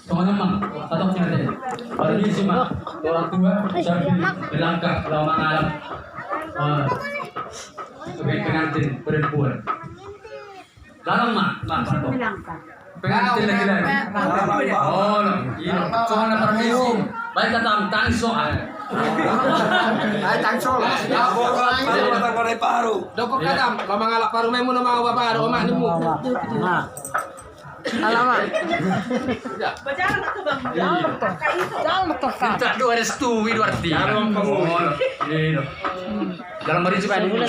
Soalnya mah, tatapnya deh. Permisi mah, orang tua sabi dilangkah kalau mengalami sebagai pengantin perempuan. Larang mah, pengantin lagi. Oh, iya. Soalnya permisi. Baik kata tang soal. Ay, tangso. Doko kadam, mamangalak paru memo na mga babae, o mani mo. Alamak. Jangan betul kan. Kita dua restu, dua arti. Dalam hari juga dulu.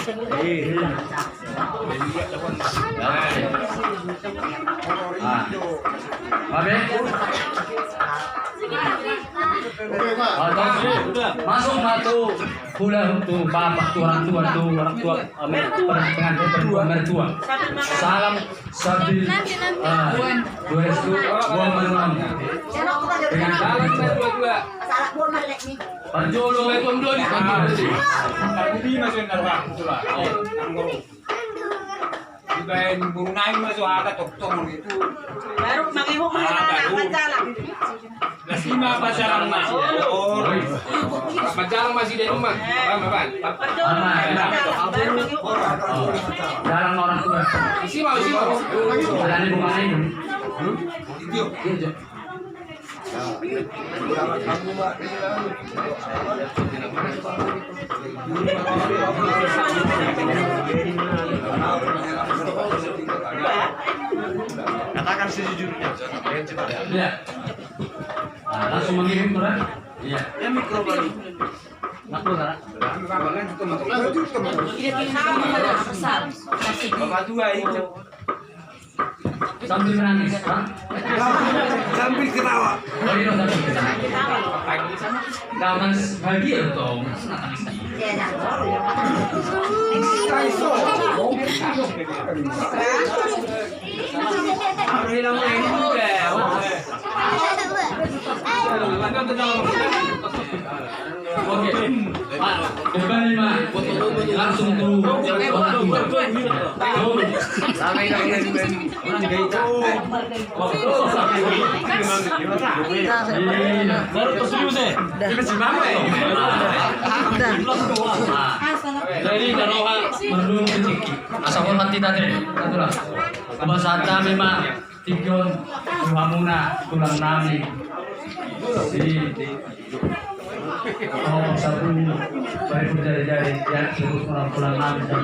Masuk satu hula tuh bapak tuh orang tua pengantin mertua. Salam sabi dua restu dua malam dengan salam dua. Panjolo itu dua di Hindi masuk yang darwah itulah. Juga yang burunai masuk agak tok-tok itu. Baru mangihok mo na majalang. Lasima pasaran mas. Oh. Majalang masih di rumah. Bang. Baru mangihok. Jarang orang tua. Isi mau. Ada di rumah ini. Iya. Katakan sejujurnya. Iya. Langsung mengirim surat. Iya. Ya mikro balik. Nakul kan? Bapak tua itu. Sambil menangis, Pak. Sambil ketawa. Oh, iya, sambil menangis. Jangan bahagia dong. Hilang ini juga. Oke, Pak, kembali Pak, langsung tuh orang tua. Sampai dengan orang gaita. Baru tersenyum deh. Ini gimana ya? Jadi kalau merdum rezeki, asal hormati tadi, itulah. Kebasata memang tigon, tuhamuna, tulang nami. Jadi oh, satu baik jari-jari yang sebut orang pulang nami dan